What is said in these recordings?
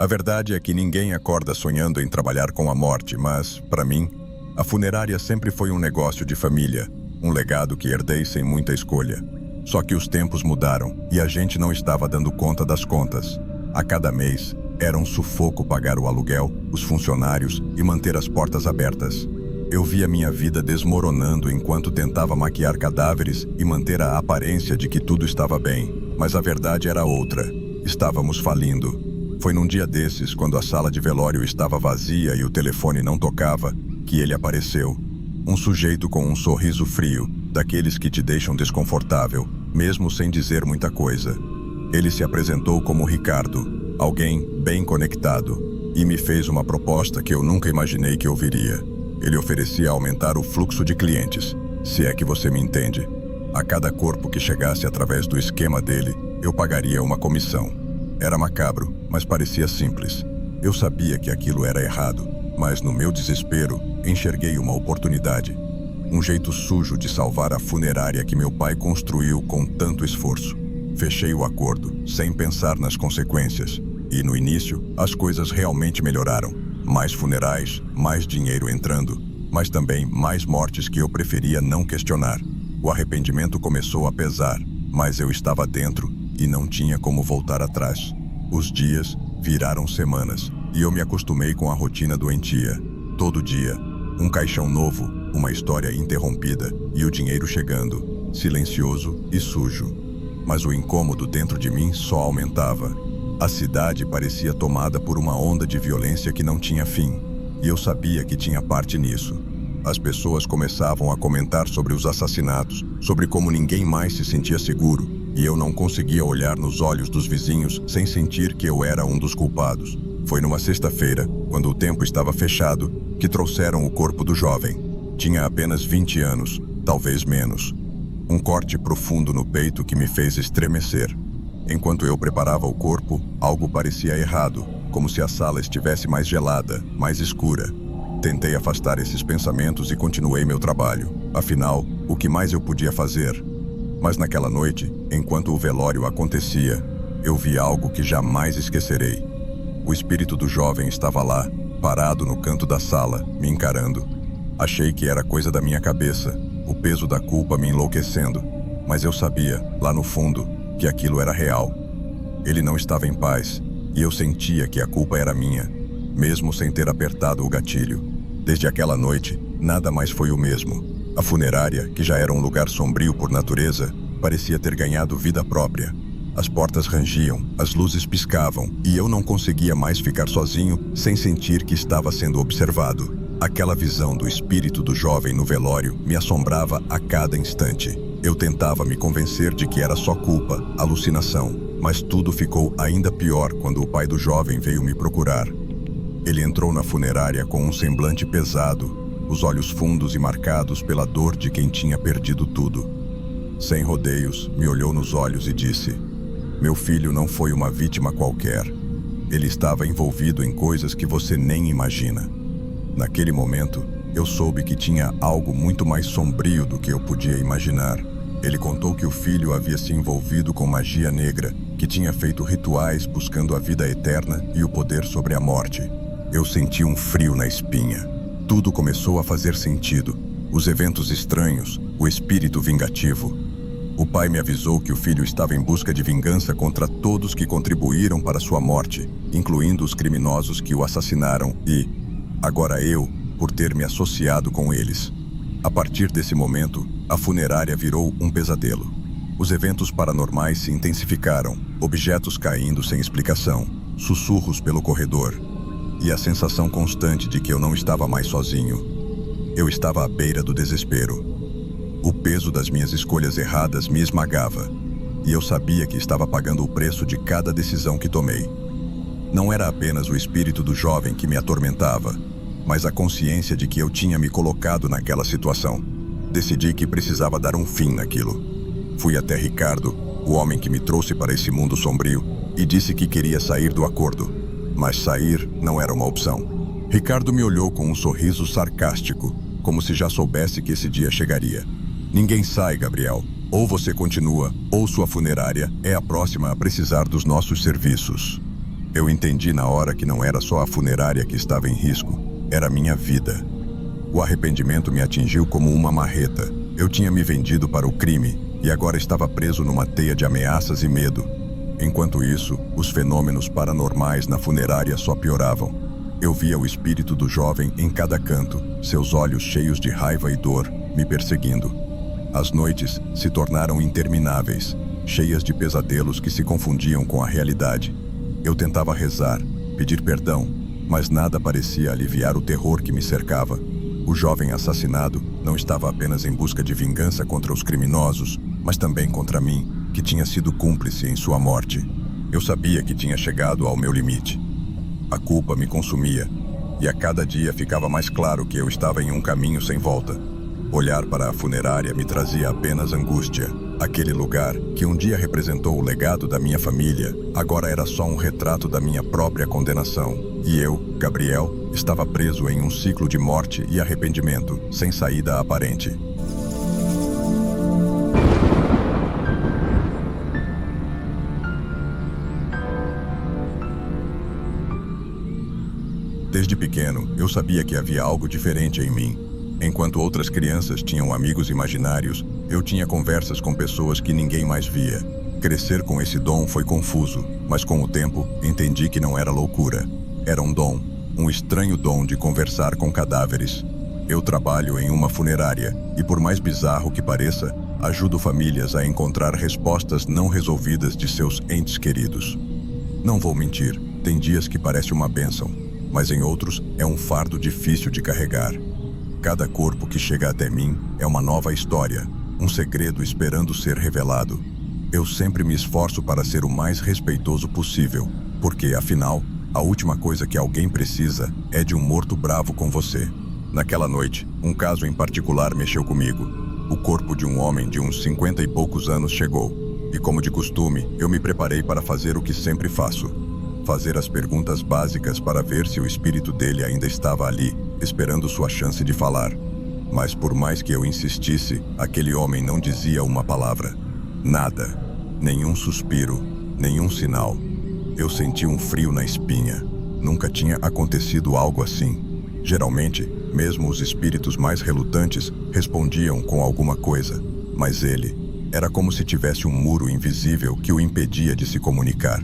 A verdade é que ninguém acorda sonhando em trabalhar com a morte, mas, para mim, a funerária sempre foi um negócio de família, um legado que herdei sem muita escolha. Só que os tempos mudaram e a gente não estava dando conta das contas. A cada mês, era um sufoco pagar o aluguel, os funcionários e manter as portas abertas. Eu via minha vida desmoronando enquanto tentava maquiar cadáveres e manter a aparência de que tudo estava bem. Mas a verdade era outra. Estávamos falindo. Foi num dia desses, quando a sala de velório estava vazia e o telefone não tocava, que ele apareceu. Um sujeito com um sorriso frio, daqueles que te deixam desconfortável, mesmo sem dizer muita coisa. Ele se apresentou como Ricardo, alguém bem conectado, e me fez uma proposta que eu nunca imaginei que ouviria. Ele oferecia aumentar o fluxo de clientes, se é que você me entende. A cada corpo que chegasse através do esquema dele, eu pagaria uma comissão. Era macabro, mas parecia simples. Eu sabia que aquilo era errado, mas no meu desespero, enxerguei uma oportunidade. Um jeito sujo de salvar a funerária que meu pai construiu com tanto esforço. Fechei o acordo, sem pensar nas consequências. E no início, as coisas realmente melhoraram. Mais funerais, mais dinheiro entrando, mas também mais mortes que eu preferia não questionar. O arrependimento começou a pesar, mas eu estava dentro e não tinha como voltar atrás. Os dias viraram semanas e eu me acostumei com a rotina doentia. Todo dia, um caixão novo, uma história interrompida e o dinheiro chegando, silencioso e sujo. Mas o incômodo dentro de mim só aumentava. A cidade parecia tomada por uma onda de violência que não tinha fim, e eu sabia que tinha parte nisso. As pessoas começavam a comentar sobre os assassinatos, sobre como ninguém mais se sentia seguro, e eu não conseguia olhar nos olhos dos vizinhos sem sentir que eu era um dos culpados. Foi numa sexta-feira, quando o tempo estava fechado, que trouxeram o corpo do jovem. Tinha apenas 20 anos, talvez menos. Um corte profundo no peito que me fez estremecer. Enquanto eu preparava o corpo, algo parecia errado, como se a sala estivesse mais gelada, mais escura. Tentei afastar esses pensamentos e continuei meu trabalho. Afinal, o que mais eu podia fazer? Mas naquela noite, enquanto o velório acontecia, eu vi algo que jamais esquecerei. O espírito do jovem estava lá, parado no canto da sala, me encarando. Achei que era coisa da minha cabeça, o peso da culpa me enlouquecendo. Mas eu sabia, lá no fundo, que aquilo era real. Ele não estava em paz, e eu sentia que a culpa era minha, mesmo sem ter apertado o gatilho. Desde aquela noite, nada mais foi o mesmo. A funerária, que já era um lugar sombrio por natureza, parecia ter ganhado vida própria. As portas rangiam, as luzes piscavam, e eu não conseguia mais ficar sozinho sem sentir que estava sendo observado. Aquela visão do espírito do jovem no velório me assombrava a cada instante. Eu tentava me convencer de que era só culpa, alucinação, mas tudo ficou ainda pior quando o pai do jovem veio me procurar. Ele entrou na funerária com um semblante pesado, os olhos fundos e marcados pela dor de quem tinha perdido tudo. Sem rodeios, me olhou nos olhos e disse: "Meu filho não foi uma vítima qualquer. Ele estava envolvido em coisas que você nem imagina." Naquele momento, eu soube que tinha algo muito mais sombrio do que eu podia imaginar. Ele contou que o filho havia se envolvido com magia negra, que tinha feito rituais buscando a vida eterna e o poder sobre a morte. Eu senti um frio na espinha. Tudo começou a fazer sentido. Os eventos estranhos, o espírito vingativo. O pai me avisou que o filho estava em busca de vingança contra todos que contribuíram para sua morte, incluindo os criminosos que o assassinaram e, agora eu, por ter me associado com eles. A partir desse momento, a funerária virou um pesadelo. Os eventos paranormais se intensificaram, objetos caindo sem explicação, sussurros pelo corredor, e a sensação constante de que eu não estava mais sozinho. Eu estava à beira do desespero. O peso das minhas escolhas erradas me esmagava, e eu sabia que estava pagando o preço de cada decisão que tomei. Não era apenas o espírito do jovem que me atormentava, mas a consciência de que eu tinha me colocado naquela situação. Decidi que precisava dar um fim naquilo. Fui até Ricardo, o homem que me trouxe para esse mundo sombrio, e disse que queria sair do acordo. Mas sair não era uma opção. Ricardo me olhou com um sorriso sarcástico, como se já soubesse que esse dia chegaria. "Ninguém sai, Gabriel. Ou você continua, ou sua funerária é a próxima a precisar dos nossos serviços." Eu entendi na hora que não era só a funerária que estava em risco, era minha vida. O arrependimento me atingiu como uma marreta. Eu tinha me vendido para o crime e agora estava preso numa teia de ameaças e medo. Enquanto isso, os fenômenos paranormais na funerária só pioravam. Eu via o espírito do jovem em cada canto, seus olhos cheios de raiva e dor, me perseguindo. As noites se tornaram intermináveis, cheias de pesadelos que se confundiam com a realidade. Eu tentava rezar, pedir perdão, mas nada parecia aliviar o terror que me cercava. O jovem assassinado não estava apenas em busca de vingança contra os criminosos, mas também contra mim, que tinha sido cúmplice em sua morte. Eu sabia que tinha chegado ao meu limite. A culpa me consumia, e a cada dia ficava mais claro que eu estava em um caminho sem volta. Olhar para a funerária me trazia apenas angústia. Aquele lugar, que um dia representou o legado da minha família, agora era só um retrato da minha própria condenação. E eu, Gabriel, estava preso em um ciclo de morte e arrependimento, sem saída aparente. Desde pequeno, eu sabia que havia algo diferente em mim. Enquanto outras crianças tinham amigos imaginários, eu tinha conversas com pessoas que ninguém mais via. Crescer com esse dom foi confuso, mas com o tempo entendi que não era loucura. Era um dom, um estranho dom de conversar com cadáveres. Eu trabalho em uma funerária e, por mais bizarro que pareça, ajudo famílias a encontrar respostas não resolvidas de seus entes queridos. Não vou mentir, tem dias que parece uma bênção, mas em outros é um fardo difícil de carregar. Cada corpo que chega até mim é uma nova história, um segredo esperando ser revelado. Eu sempre me esforço para ser o mais respeitoso possível, porque, afinal, a última coisa que alguém precisa é de um morto bravo com você. Naquela noite, um caso em particular mexeu comigo. O corpo de um homem de uns 50 e poucos anos chegou, e como de costume, eu me preparei para fazer o que sempre faço. Fazer as perguntas básicas para ver se o espírito dele ainda estava ali, esperando sua chance de falar. Mas por mais que eu insistisse, aquele homem não dizia uma palavra. Nada. Nenhum suspiro, nenhum sinal. Eu senti um frio na espinha. Nunca tinha acontecido algo assim. Geralmente, mesmo os espíritos mais relutantes respondiam com alguma coisa. Mas ele, era como se tivesse um muro invisível que o impedia de se comunicar.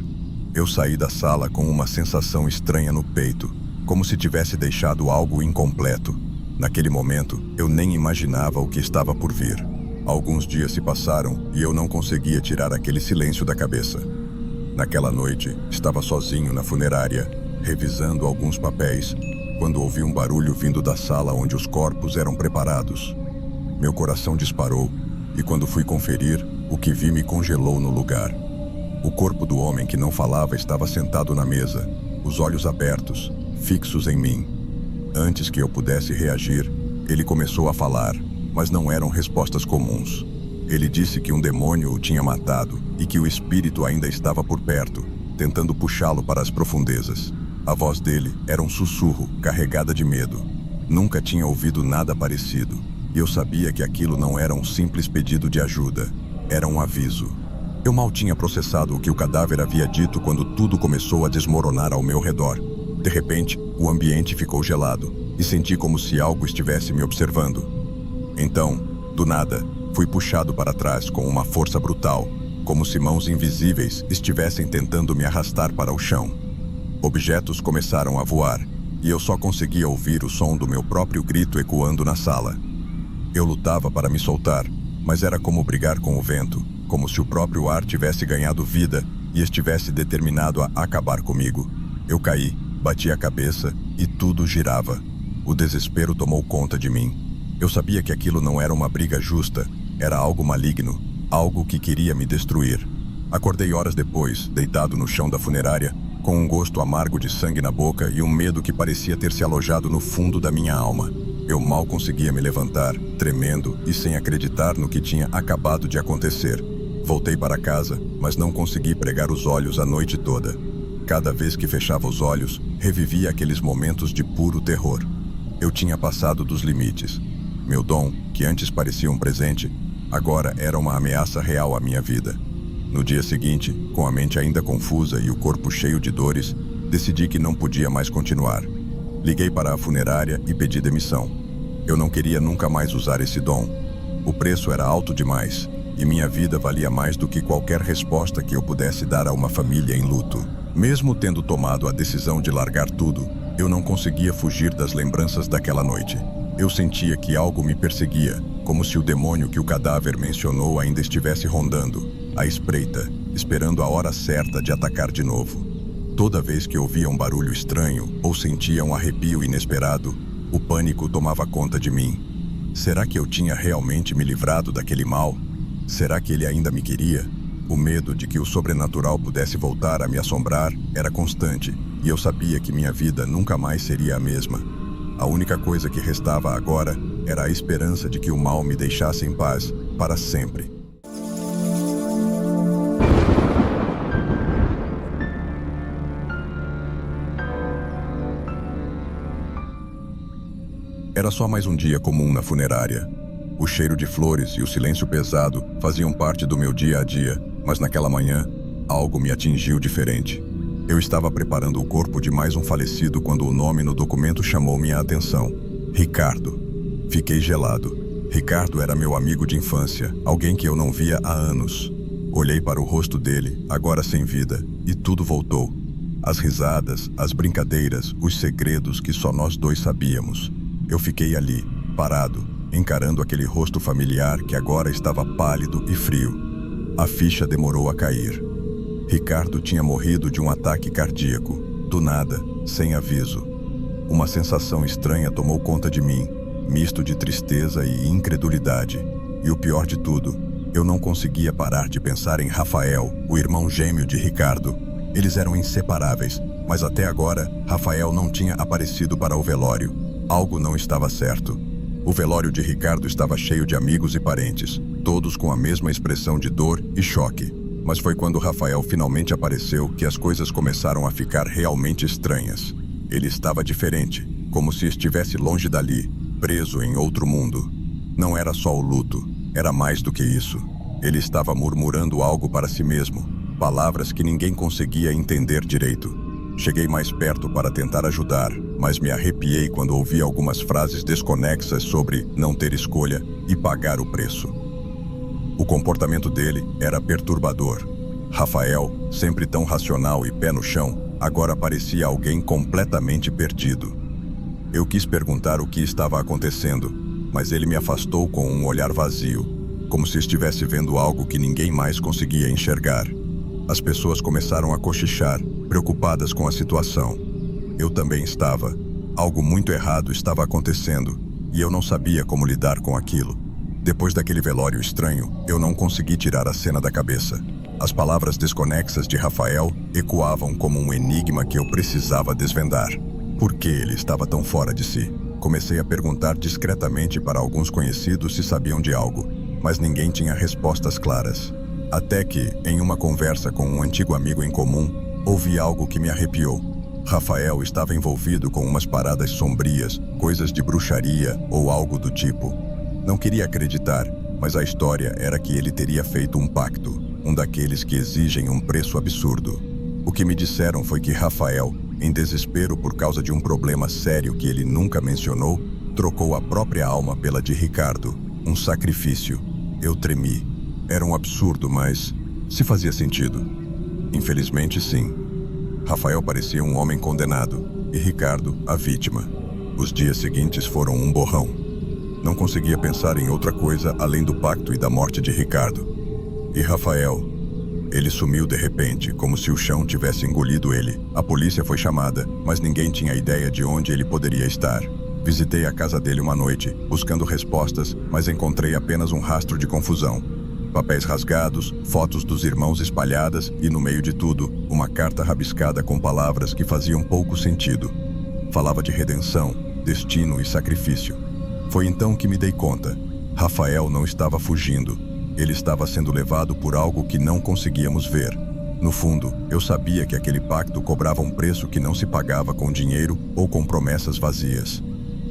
Eu saí da sala com uma sensação estranha no peito, como se tivesse deixado algo incompleto. Naquele momento, eu nem imaginava o que estava por vir. Alguns dias se passaram e eu não conseguia tirar aquele silêncio da cabeça. Naquela noite, estava sozinho na funerária, revisando alguns papéis, quando ouvi um barulho vindo da sala onde os corpos eram preparados. Meu coração disparou, e quando fui conferir, o que vi me congelou no lugar. O corpo do homem que não falava estava sentado na mesa, os olhos abertos, fixos em mim. Antes que eu pudesse reagir, ele começou a falar, mas não eram respostas comuns. Ele disse que um demônio o tinha matado e que o espírito ainda estava por perto, tentando puxá-lo para as profundezas. A voz dele era um sussurro, carregada de medo. Nunca tinha ouvido nada parecido, e eu sabia que aquilo não era um simples pedido de ajuda, era um aviso. Eu mal tinha processado o que o cadáver havia dito quando tudo começou a desmoronar ao meu redor. De repente, o ambiente ficou gelado e senti como se algo estivesse me observando. Então, do nada, fui puxado para trás com uma força brutal, como se mãos invisíveis estivessem tentando me arrastar para o chão. Objetos começaram a voar e eu só conseguia ouvir o som do meu próprio grito ecoando na sala. Eu lutava para me soltar, mas era como brigar com o vento, como se o próprio ar tivesse ganhado vida e estivesse determinado a acabar comigo. Eu caí, bati a cabeça e tudo girava. O desespero tomou conta de mim. Eu sabia que aquilo não era uma briga justa, era algo maligno, algo que queria me destruir. Acordei horas depois, deitado no chão da funerária, com um gosto amargo de sangue na boca e um medo que parecia ter se alojado no fundo da minha alma. Eu mal conseguia me levantar, tremendo e sem acreditar no que tinha acabado de acontecer. Voltei para casa, mas não consegui pregar os olhos a noite toda. Cada vez que fechava os olhos, revivia aqueles momentos de puro terror. Eu tinha passado dos limites. Meu dom, que antes parecia um presente, agora era uma ameaça real à minha vida. No dia seguinte, com a mente ainda confusa e o corpo cheio de dores, decidi que não podia mais continuar. Liguei para a funerária e pedi demissão. Eu não queria nunca mais usar esse dom. O preço era alto demais, e minha vida valia mais do que qualquer resposta que eu pudesse dar a uma família em luto. Mesmo tendo tomado a decisão de largar tudo, eu não conseguia fugir das lembranças daquela noite. Eu sentia que algo me perseguia, como se o demônio que o cadáver mencionou ainda estivesse rondando, à espreita, esperando a hora certa de atacar de novo. Toda vez que ouvia um barulho estranho ou sentia um arrepio inesperado, o pânico tomava conta de mim. Será que eu tinha realmente me livrado daquele mal? Será que ele ainda me queria? O medo de que o sobrenatural pudesse voltar a me assombrar era constante, e eu sabia que minha vida nunca mais seria a mesma. A única coisa que restava agora era a esperança de que o mal me deixasse em paz para sempre. Era só mais um dia comum na funerária. O cheiro de flores e o silêncio pesado faziam parte do meu dia a dia, mas naquela manhã, algo me atingiu diferente. Eu estava preparando o corpo de mais um falecido quando o nome no documento chamou minha atenção. Ricardo. Fiquei gelado. Ricardo era meu amigo de infância, alguém que eu não via há anos. Olhei para o rosto dele, agora sem vida, e tudo voltou. As risadas, as brincadeiras, os segredos que só nós dois sabíamos. Eu fiquei ali, parado, encarando aquele rosto familiar que agora estava pálido e frio. A ficha demorou a cair. Ricardo tinha morrido de um ataque cardíaco, do nada, sem aviso. Uma sensação estranha tomou conta de mim, misto de tristeza e incredulidade. E o pior de tudo, eu não conseguia parar de pensar em Rafael, o irmão gêmeo de Ricardo. Eles eram inseparáveis, mas até agora, Rafael não tinha aparecido para o velório. Algo não estava certo. O velório de Ricardo estava cheio de amigos e parentes, todos com a mesma expressão de dor e choque. Mas foi quando Rafael finalmente apareceu que as coisas começaram a ficar realmente estranhas. Ele estava diferente, como se estivesse longe dali, preso em outro mundo. Não era só o luto, era mais do que isso. Ele estava murmurando algo para si mesmo, palavras que ninguém conseguia entender direito. Cheguei mais perto para tentar ajudar, mas me arrepiei quando ouvi algumas frases desconexas sobre não ter escolha e pagar o preço. O comportamento dele era perturbador. Rafael, sempre tão racional e pé no chão, agora parecia alguém completamente perdido. Eu quis perguntar o que estava acontecendo, mas ele me afastou com um olhar vazio, como se estivesse vendo algo que ninguém mais conseguia enxergar. As pessoas começaram a cochichar, preocupadas com a situação. Eu também estava. Algo muito errado estava acontecendo, e eu não sabia como lidar com aquilo. Depois daquele velório estranho, eu não consegui tirar a cena da cabeça. As palavras desconexas de Rafael ecoavam como um enigma que eu precisava desvendar. Por que ele estava tão fora de si? Comecei a perguntar discretamente para alguns conhecidos se sabiam de algo, mas ninguém tinha respostas claras. Até que, em uma conversa com um antigo amigo em comum, ouvi algo que me arrepiou. Rafael estava envolvido com umas paradas sombrias, coisas de bruxaria ou algo do tipo. Não queria acreditar, mas a história era que ele teria feito um pacto, um daqueles que exigem um preço absurdo. O que me disseram foi que Rafael, em desespero por causa de um problema sério que ele nunca mencionou, trocou a própria alma pela de Ricardo, um sacrifício. Eu tremi. Era um absurdo, mas se fazia sentido. Infelizmente, sim. Rafael parecia um homem condenado, e Ricardo, a vítima. Os dias seguintes foram um borrão. Não conseguia pensar em outra coisa além do pacto e da morte de Ricardo. E Rafael? Ele sumiu de repente, como se o chão tivesse engolido ele. A polícia foi chamada, mas ninguém tinha ideia de onde ele poderia estar. Visitei a casa dele uma noite, buscando respostas, mas encontrei apenas um rastro de confusão. Papéis rasgados, fotos dos irmãos espalhadas e, no meio de tudo, uma carta rabiscada com palavras que faziam pouco sentido. Falava de redenção, destino e sacrifício. Foi então que me dei conta. Rafael não estava fugindo. Ele estava sendo levado por algo que não conseguíamos ver. No fundo, eu sabia que aquele pacto cobrava um preço que não se pagava com dinheiro ou com promessas vazias.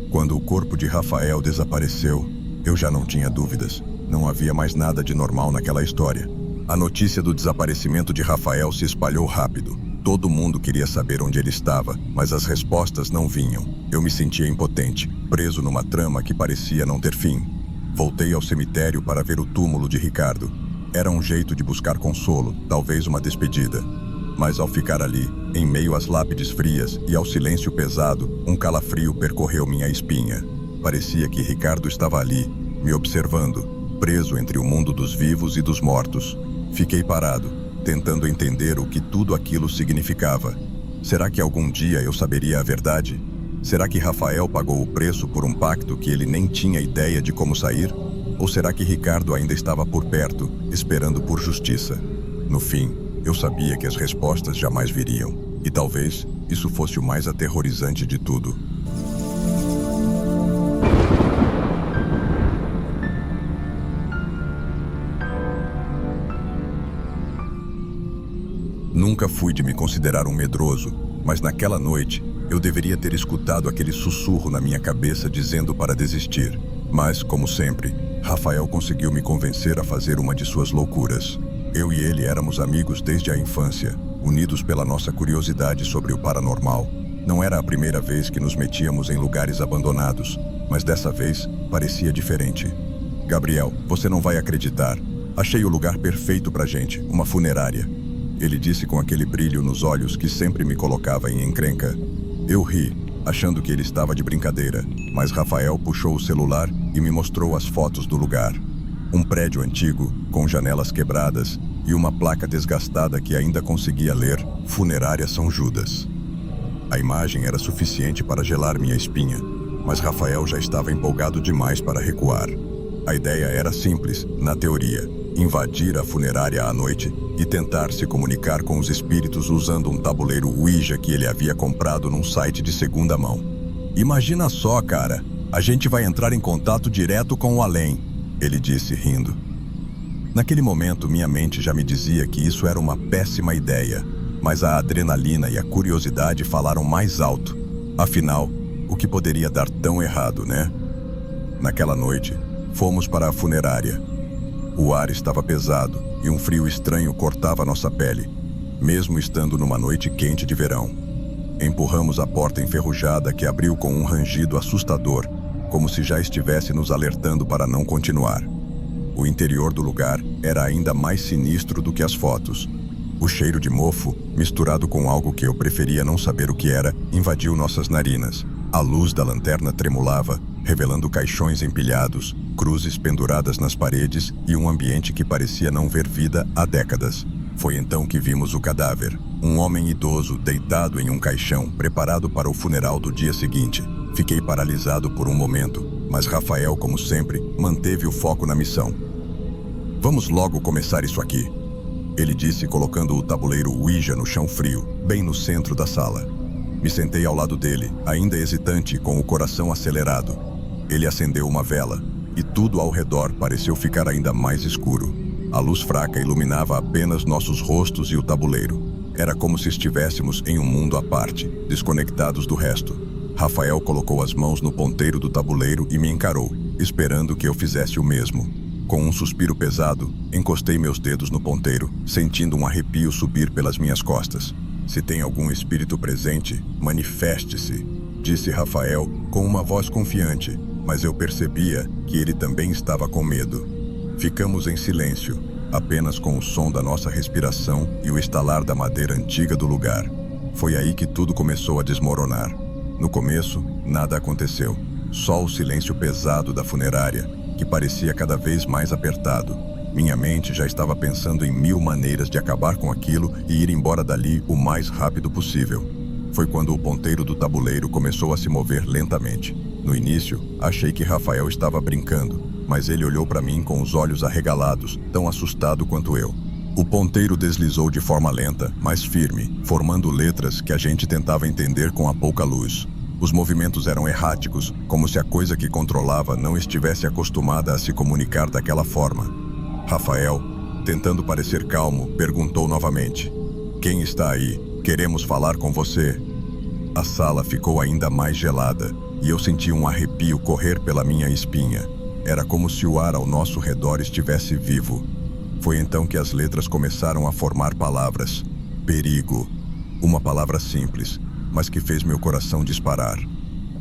Quando o corpo de Rafael desapareceu, eu já não tinha dúvidas. Não havia mais nada de normal naquela história. A notícia do desaparecimento de Rafael se espalhou rápido. Todo mundo queria saber onde ele estava, mas as respostas não vinham. Eu me sentia impotente, preso numa trama que parecia não ter fim. Voltei ao cemitério para ver o túmulo de Ricardo. Era um jeito de buscar consolo, talvez uma despedida. Mas ao ficar ali, em meio às lápides frias e ao silêncio pesado, um calafrio percorreu minha espinha. Parecia que Ricardo estava ali, me observando, preso entre o mundo dos vivos e dos mortos. Fiquei parado, tentando entender o que tudo aquilo significava. Será que algum dia eu saberia a verdade? Será que Rafael pagou o preço por um pacto que ele nem tinha ideia de como sair? Ou será que Ricardo ainda estava por perto, esperando por justiça? No fim, eu sabia que as respostas jamais viriam. E talvez isso fosse o mais aterrorizante de tudo. Nunca fui de me considerar um medroso, mas naquela noite eu deveria ter escutado aquele sussurro na minha cabeça dizendo para desistir. Mas, como sempre, Rafael conseguiu me convencer a fazer uma de suas loucuras. Eu e ele éramos amigos desde a infância, unidos pela nossa curiosidade sobre o paranormal. Não era a primeira vez que nos metíamos em lugares abandonados, mas dessa vez parecia diferente. Gabriel, você não vai acreditar. Achei o lugar perfeito pra gente, uma funerária. Ele disse com aquele brilho nos olhos que sempre me colocava em encrenca. Eu ri, achando que ele estava de brincadeira, mas Rafael puxou o celular e me mostrou as fotos do lugar. Um prédio antigo, com janelas quebradas e uma placa desgastada que ainda conseguia ler Funerária São Judas. A imagem era suficiente para gelar minha espinha, mas Rafael já estava empolgado demais para recuar. A ideia era simples, na teoria: invadir a funerária à noite e tentar se comunicar com os espíritos usando um tabuleiro Ouija que ele havia comprado num site de segunda mão. Imagina só, cara, a gente vai entrar em contato direto com o além, ele disse rindo. Naquele momento, minha mente já me dizia que isso era uma péssima ideia, mas a adrenalina e a curiosidade falaram mais alto. Afinal, o que poderia dar tão errado, né? Naquela noite, fomos para a funerária. O ar estava pesado e um frio estranho cortava nossa pele, mesmo estando numa noite quente de verão. Empurramos a porta enferrujada que abriu com um rangido assustador, como se já estivesse nos alertando para não continuar. O interior do lugar era ainda mais sinistro do que as fotos. O cheiro de mofo, misturado com algo que eu preferia não saber o que era, invadiu nossas narinas. A luz da lanterna tremulava, revelando caixões empilhados, cruzes penduradas nas paredes e um ambiente que parecia não ver vida há décadas. Foi então que vimos o cadáver. Um homem idoso deitado em um caixão, preparado para o funeral do dia seguinte. Fiquei paralisado por um momento, mas Rafael, como sempre, manteve o foco na missão. Vamos logo começar isso aqui, ele disse, colocando o tabuleiro Ouija no chão frio, bem no centro da sala. Me sentei ao lado dele, ainda hesitante, com o coração acelerado. Ele acendeu uma vela, e tudo ao redor pareceu ficar ainda mais escuro. A luz fraca iluminava apenas nossos rostos e o tabuleiro. Era como se estivéssemos em um mundo à parte, desconectados do resto. Rafael colocou as mãos no ponteiro do tabuleiro e me encarou, esperando que eu fizesse o mesmo. Com um suspiro pesado, encostei meus dedos no ponteiro, sentindo um arrepio subir pelas minhas costas. Se tem algum espírito presente, manifeste-se, disse Rafael com uma voz confiante, mas eu percebia que ele também estava com medo. Ficamos em silêncio, apenas com o som da nossa respiração e o estalar da madeira antiga do lugar. Foi aí que tudo começou a desmoronar. No começo, nada aconteceu, só o silêncio pesado da funerária, que parecia cada vez mais apertado. Minha mente já estava pensando em 1000 maneiras de acabar com aquilo e ir embora dali o mais rápido possível. Foi quando o ponteiro do tabuleiro começou a se mover lentamente. No início, achei que Rafael estava brincando, mas ele olhou para mim com os olhos arregalados, tão assustado quanto eu. O ponteiro deslizou de forma lenta, mas firme, formando letras que a gente tentava entender com a pouca luz. Os movimentos eram erráticos, como se a coisa que controlava não estivesse acostumada a se comunicar daquela forma. Rafael, tentando parecer calmo, perguntou novamente: "Quem está aí? Queremos falar com você." A sala ficou ainda mais gelada, e eu senti um arrepio correr pela minha espinha. Era como se o ar ao nosso redor estivesse vivo. Foi então que as letras começaram a formar palavras. Perigo. Uma palavra simples, mas que fez meu coração disparar.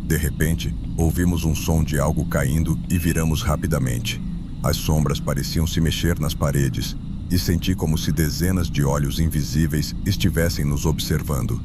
De repente, ouvimos um som de algo caindo e viramos rapidamente. As sombras pareciam se mexer nas paredes e senti como se dezenas de olhos invisíveis estivessem nos observando.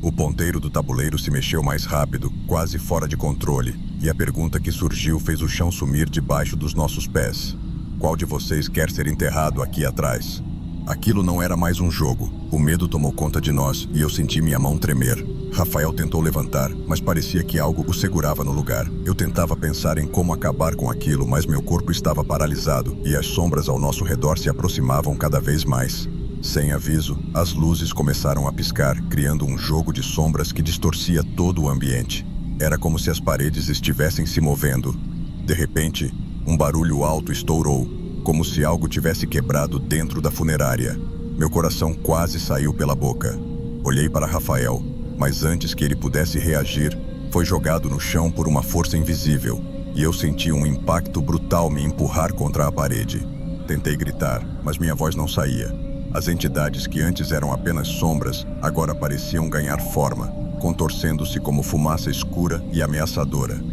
O ponteiro do tabuleiro se mexeu mais rápido, quase fora de controle, e a pergunta que surgiu fez o chão sumir debaixo dos nossos pés. Qual de vocês quer ser enterrado aqui atrás? Aquilo não era mais um jogo. O medo tomou conta de nós e eu senti minha mão tremer. Rafael tentou levantar, mas parecia que algo o segurava no lugar. Eu tentava pensar em como acabar com aquilo, mas meu corpo estava paralisado e as sombras ao nosso redor se aproximavam cada vez mais. Sem aviso, as luzes começaram a piscar, criando um jogo de sombras que distorcia todo o ambiente. Era como se as paredes estivessem se movendo. De repente, um barulho alto estourou, como se algo tivesse quebrado dentro da funerária. Meu coração quase saiu pela boca. Olhei para Rafael, mas antes que ele pudesse reagir, foi jogado no chão por uma força invisível, e eu senti um impacto brutal me empurrar contra a parede. Tentei gritar, mas minha voz não saía. As entidades que antes eram apenas sombras, agora pareciam ganhar forma, contorcendo-se como fumaça escura e ameaçadora.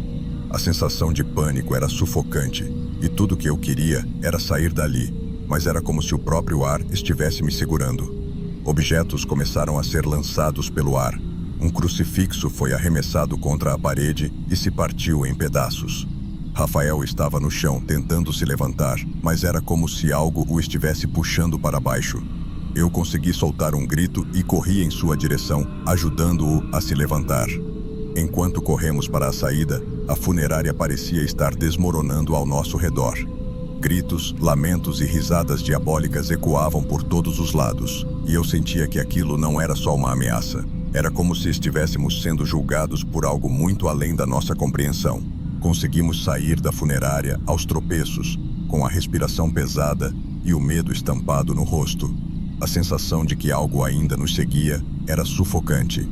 A sensação de pânico era sufocante, e tudo o que eu queria era sair dali, mas era como se o próprio ar estivesse me segurando. Objetos começaram a ser lançados pelo ar. Um crucifixo foi arremessado contra a parede e se partiu em pedaços. Rafael estava no chão tentando se levantar, mas era como se algo o estivesse puxando para baixo. Eu consegui soltar um grito e corri em sua direção, ajudando-o a se levantar. Enquanto corremos para a saída, a funerária parecia estar desmoronando ao nosso redor. Gritos, lamentos e risadas diabólicas ecoavam por todos os lados, e eu sentia que aquilo não era só uma ameaça. Era como se estivéssemos sendo julgados por algo muito além da nossa compreensão. Conseguimos sair da funerária aos tropeços, com a respiração pesada e o medo estampado no rosto. A sensação de que algo ainda nos seguia era sufocante.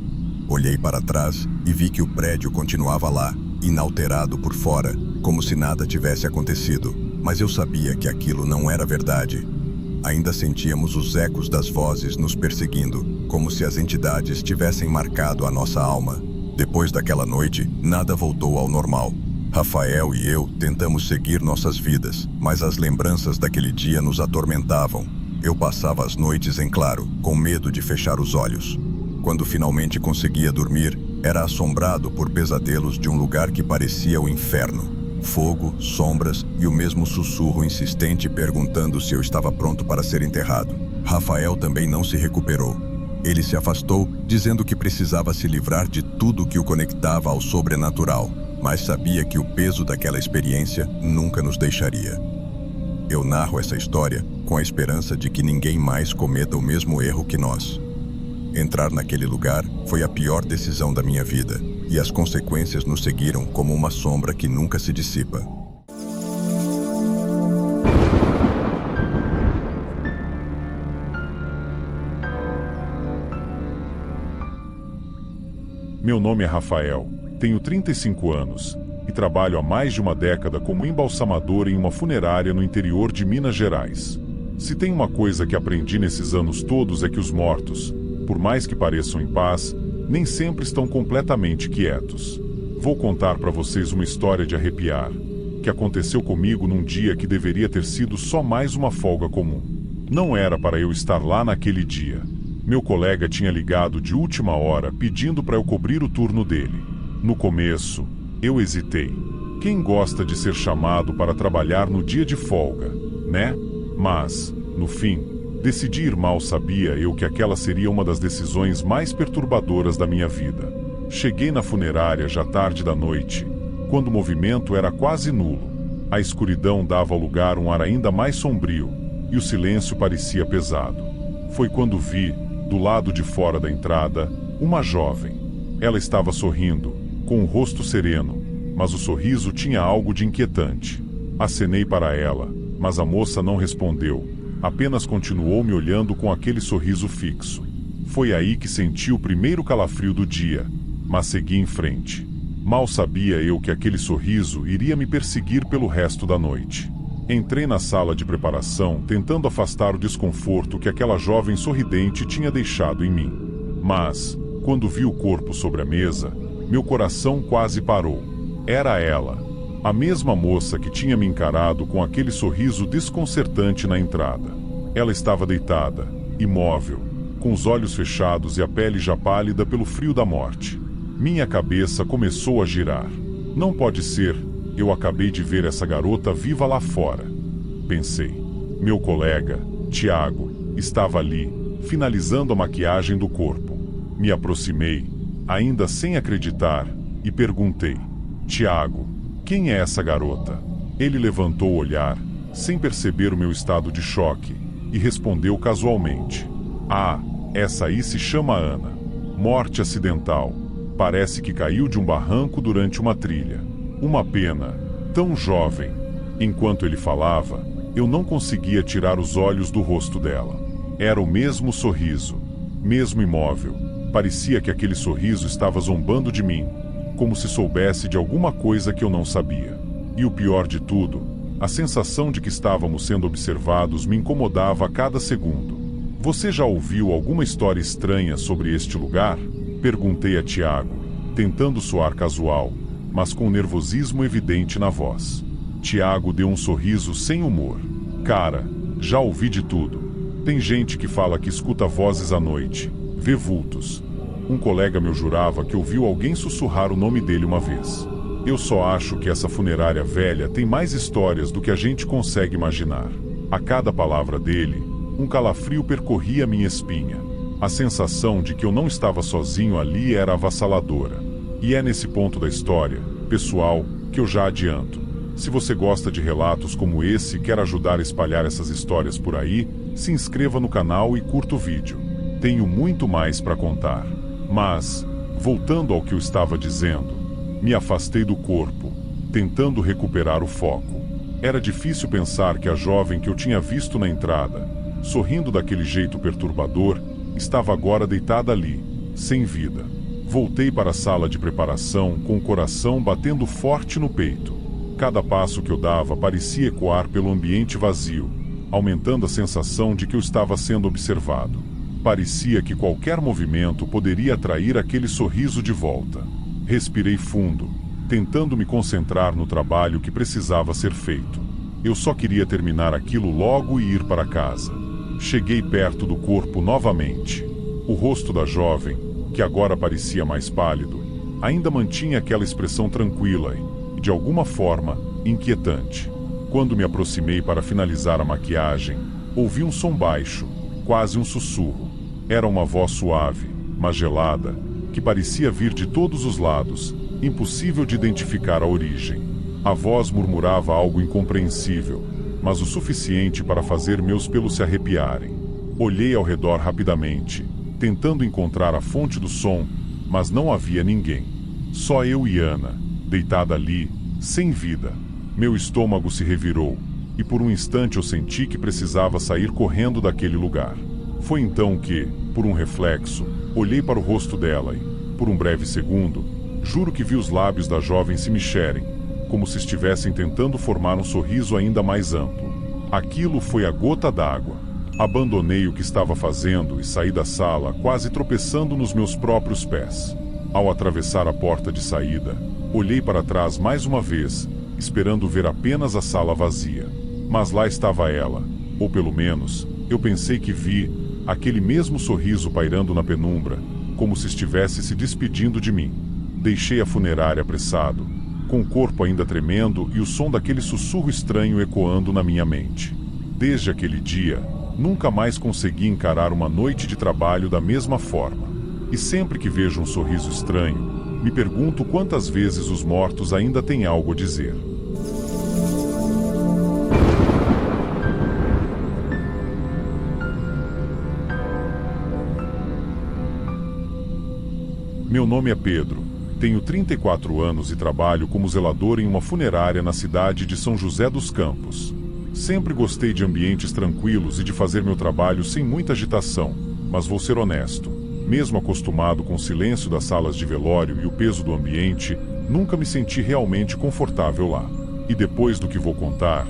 Olhei para trás e vi que o prédio continuava lá, inalterado por fora, como se nada tivesse acontecido. Mas eu sabia que aquilo não era verdade. Ainda sentíamos os ecos das vozes nos perseguindo, como se as entidades tivessem marcado a nossa alma. Depois daquela noite, nada voltou ao normal. Rafael e eu tentamos seguir nossas vidas, mas as lembranças daquele dia nos atormentavam. Eu passava as noites em claro, com medo de fechar os olhos. Quando finalmente conseguia dormir, era assombrado por pesadelos de um lugar que parecia o inferno. Fogo, sombras e o mesmo sussurro insistente perguntando se eu estava pronto para ser enterrado. Rafael também não se recuperou. Ele se afastou, dizendo que precisava se livrar de tudo que o conectava ao sobrenatural, mas sabia que o peso daquela experiência nunca nos deixaria. Eu narro essa história com a esperança de que ninguém mais cometa o mesmo erro que nós. Entrar naquele lugar foi a pior decisão da minha vida, e as consequências nos seguiram como uma sombra que nunca se dissipa. Meu nome é Rafael, tenho 35 anos e trabalho há mais de uma década como embalsamador em uma funerária no interior de Minas Gerais. Se tem uma coisa que aprendi nesses anos todos é que os mortos, por mais que pareçam em paz, nem sempre estão completamente quietos. Vou contar para vocês uma história de arrepiar, que aconteceu comigo num dia que deveria ter sido só mais uma folga comum. Não era para eu estar lá naquele dia. Meu colega tinha ligado de última hora pedindo para eu cobrir o turno dele. No começo, eu hesitei. Quem gosta de ser chamado para trabalhar no dia de folga, né? Mas, no fim, decidi ir. Mal sabia eu que aquela seria uma das decisões mais perturbadoras da minha vida. Cheguei na funerária já tarde da noite, quando o movimento era quase nulo. A escuridão dava ao lugar um ar ainda mais sombrio, e o silêncio parecia pesado. Foi quando vi, do lado de fora da entrada, uma jovem. Ela estava sorrindo, com o rosto sereno, mas o sorriso tinha algo de inquietante. Acenei para ela, mas a moça não respondeu, apenas continuou me olhando com aquele sorriso fixo. Foi aí que senti o primeiro calafrio do dia, mas segui em frente. Mal sabia eu que aquele sorriso iria me perseguir pelo resto da noite. Entrei na sala de preparação tentando afastar o desconforto que aquela jovem sorridente tinha deixado em mim. Mas, quando vi o corpo sobre a mesa, meu coração quase parou. Era ela, a mesma moça que tinha me encarado com aquele sorriso desconcertante na entrada. Ela estava deitada, imóvel, com os olhos fechados e a pele já pálida pelo frio da morte. Minha cabeça começou a girar. Não pode ser, eu acabei de ver essa garota viva lá fora. Pensei. Meu colega, Tiago, estava ali, finalizando a maquiagem do corpo. Me aproximei, ainda sem acreditar, e perguntei: Tiago, quem é essa garota? Ele levantou o olhar, sem perceber o meu estado de choque, e respondeu casualmente: Ah, essa aí se chama Ana. Morte acidental. Parece que caiu de um barranco durante uma trilha. Uma pena, tão jovem. Enquanto ele falava, eu não conseguia tirar os olhos do rosto dela. Era o mesmo sorriso, mesmo imóvel. Parecia que aquele sorriso estava zombando de mim, como se soubesse de alguma coisa que eu não sabia. E o pior de tudo, a sensação de que estávamos sendo observados me incomodava a cada segundo. Você já ouviu alguma história estranha sobre este lugar? Perguntei a Tiago, tentando soar casual, mas com nervosismo evidente na voz. Tiago deu um sorriso sem humor. Cara, já ouvi de tudo. Tem gente que fala que escuta vozes à noite, vê vultos. Um colega meu jurava que ouviu alguém sussurrar o nome dele uma vez. Eu só acho que essa funerária velha tem mais histórias do que a gente consegue imaginar. A cada palavra dele, um calafrio percorria minha espinha. A sensação de que eu não estava sozinho ali era avassaladora. E é nesse ponto da história, pessoal, que eu já adianto. Se você gosta de relatos como esse e quer ajudar a espalhar essas histórias por aí, se inscreva no canal e curta o vídeo. Tenho muito mais para contar. Mas, voltando ao que eu estava dizendo, me afastei do corpo, tentando recuperar o foco. Era difícil pensar que a jovem que eu tinha visto na entrada, sorrindo daquele jeito perturbador, estava agora deitada ali, sem vida. Voltei para a sala de preparação com o coração batendo forte no peito. Cada passo que eu dava parecia ecoar pelo ambiente vazio, aumentando a sensação de que eu estava sendo observado. Parecia que qualquer movimento poderia atrair aquele sorriso de volta. Respirei fundo, tentando me concentrar no trabalho que precisava ser feito. Eu só queria terminar aquilo logo e ir para casa. Cheguei perto do corpo novamente. O rosto da jovem, que agora parecia mais pálido, ainda mantinha aquela expressão tranquila e, de alguma forma, inquietante. Quando me aproximei para finalizar a maquiagem, ouvi um som baixo, quase um sussurro. Era uma voz suave, mas gelada, que parecia vir de todos os lados, impossível de identificar a origem. A voz murmurava algo incompreensível, mas o suficiente para fazer meus pelos se arrepiarem. Olhei ao redor rapidamente, tentando encontrar a fonte do som, mas não havia ninguém. Só eu e Ana, deitada ali, sem vida. Meu estômago se revirou, e por um instante eu senti que precisava sair correndo daquele lugar. Foi então que, por um reflexo, olhei para o rosto dela e, por um breve segundo, juro que vi os lábios da jovem se mexerem, como se estivessem tentando formar um sorriso ainda mais amplo. Aquilo foi a gota d'água. Abandonei o que estava fazendo e saí da sala, quase tropeçando nos meus próprios pés. Ao atravessar a porta de saída, olhei para trás mais uma vez, esperando ver apenas a sala vazia. Mas lá estava ela, ou pelo menos, eu pensei que vi aquele mesmo sorriso pairando na penumbra, como se estivesse se despedindo de mim. Deixei a funerária apressado, com o corpo ainda tremendo e o som daquele sussurro estranho ecoando na minha mente. Desde aquele dia, nunca mais consegui encarar uma noite de trabalho da mesma forma. E sempre que vejo um sorriso estranho, me pergunto quantas vezes os mortos ainda têm algo a dizer. Meu nome é Pedro, tenho 34 anos e trabalho como zelador em uma funerária na cidade de São José dos Campos. Sempre gostei de ambientes tranquilos e de fazer meu trabalho sem muita agitação, mas vou ser honesto. Mesmo acostumado com o silêncio das salas de velório e o peso do ambiente, nunca me senti realmente confortável lá. E depois do que vou contar,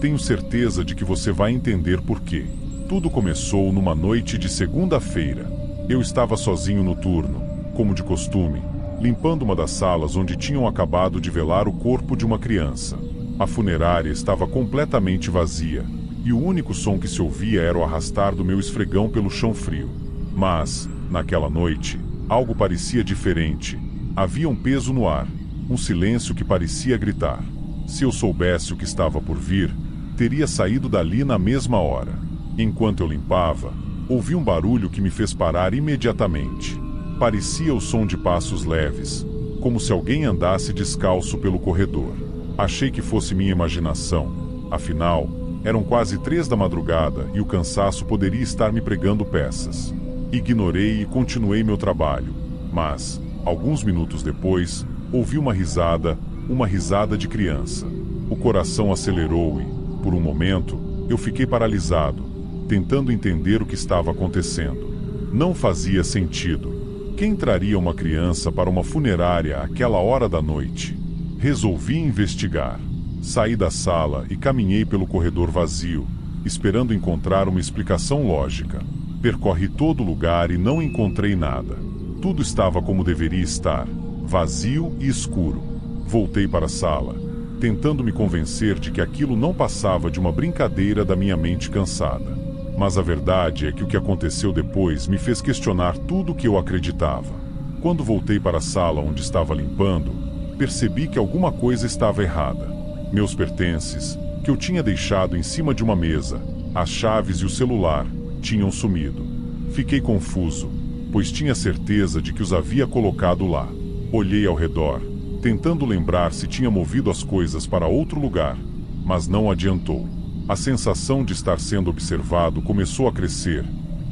Tenho certeza de que você vai entender por quê. Tudo começou numa noite de segunda-feira. Eu estava sozinho no turno, como de costume, limpando uma das salas onde tinham acabado de velar o corpo de uma criança. A funerária estava completamente vazia, e o único som que se ouvia era o arrastar do meu esfregão pelo chão frio. Mas, naquela noite, algo parecia diferente. Havia um peso no ar, um silêncio que parecia gritar. Se eu soubesse o que estava por vir, teria saído dali na mesma hora. Enquanto eu limpava, ouvi um barulho que me fez parar imediatamente. Parecia o som de passos leves, como se alguém andasse descalço pelo corredor. Achei que fosse minha imaginação. Afinal, eram quase 3 da madrugada e o cansaço poderia estar me pregando peças. Ignorei e continuei meu trabalho. Mas, alguns minutos depois, ouvi uma risada de criança. O coração acelerou e, por um momento, eu fiquei paralisado, tentando entender o que estava acontecendo. Não fazia sentido. Quem traria uma criança para uma funerária àquela hora da noite? Resolvi investigar. Saí da sala e caminhei pelo corredor vazio, esperando encontrar uma explicação lógica. Percorri todo o lugar e não encontrei nada. Tudo estava como deveria estar, vazio e escuro. Voltei para a sala, tentando me convencer de que aquilo não passava de uma brincadeira da minha mente cansada. Mas a verdade é que o que aconteceu depois me fez questionar tudo o que eu acreditava. Quando voltei para a sala onde estava limpando, percebi que alguma coisa estava errada. Meus pertences, que eu tinha deixado em cima de uma mesa, as chaves e o celular, tinham sumido. Fiquei confuso, pois tinha certeza de que os havia colocado lá. Olhei ao redor, tentando lembrar se tinha movido as coisas para outro lugar, mas não adiantou. A sensação de estar sendo observado começou a crescer,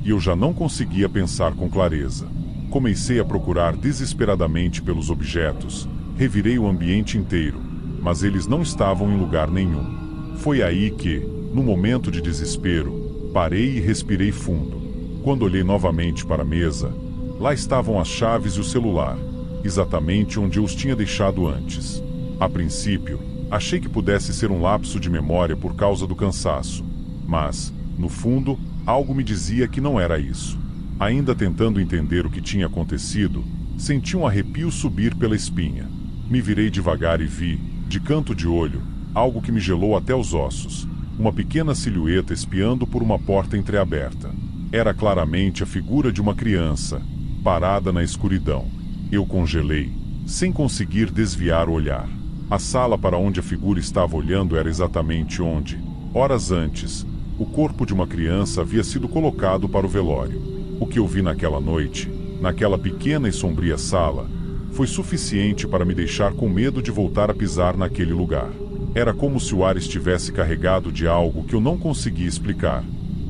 e eu já não conseguia pensar com clareza. Comecei a procurar desesperadamente pelos objetos, revirei o ambiente inteiro, mas eles não estavam em lugar nenhum. Foi aí que, no momento de desespero, parei e respirei fundo. Quando olhei novamente para a mesa, lá estavam as chaves e o celular, exatamente onde eu os tinha deixado antes. A princípio, achei que pudesse ser um lapso de memória por causa do cansaço, mas, no fundo, algo me dizia que não era isso. Ainda tentando entender o que tinha acontecido, senti um arrepio subir pela espinha. Me virei devagar e vi, de canto de olho, algo que me gelou até os ossos. Uma pequena silhueta espiando por uma porta entreaberta. Era claramente a figura de uma criança, parada na escuridão. Eu congelei, sem conseguir desviar o olhar. A sala para onde a figura estava olhando era exatamente onde, horas antes, o corpo de uma criança havia sido colocado para o velório. O que eu vi naquela noite, naquela pequena e sombria sala, foi suficiente para me deixar com medo de voltar a pisar naquele lugar. Era como se o ar estivesse carregado de algo que eu não conseguia explicar,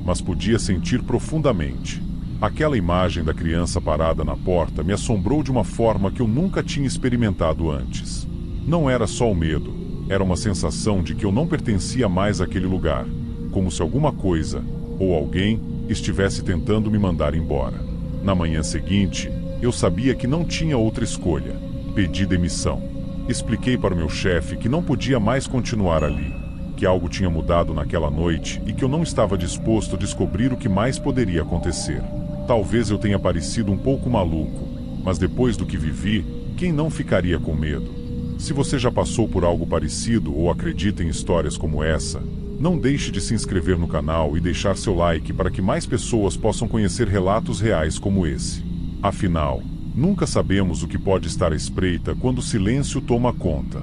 mas podia sentir profundamente. Aquela imagem da criança parada na porta me assombrou de uma forma que eu nunca tinha experimentado antes. Não era só o medo, era uma sensação de que eu não pertencia mais àquele lugar, como se alguma coisa, ou alguém, estivesse tentando me mandar embora. Na manhã seguinte, eu sabia que não tinha outra escolha. Pedi demissão. Expliquei para o meu chefe que não podia mais continuar ali, que algo tinha mudado naquela noite e que eu não estava disposto a descobrir o que mais poderia acontecer. Talvez eu tenha parecido um pouco maluco, mas depois do que vivi, quem não ficaria com medo? Se você já passou por algo parecido ou acredita em histórias como essa, não deixe de se inscrever no canal e deixar seu like para que mais pessoas possam conhecer relatos reais como esse. Afinal, nunca sabemos o que pode estar à espreita quando o silêncio toma conta.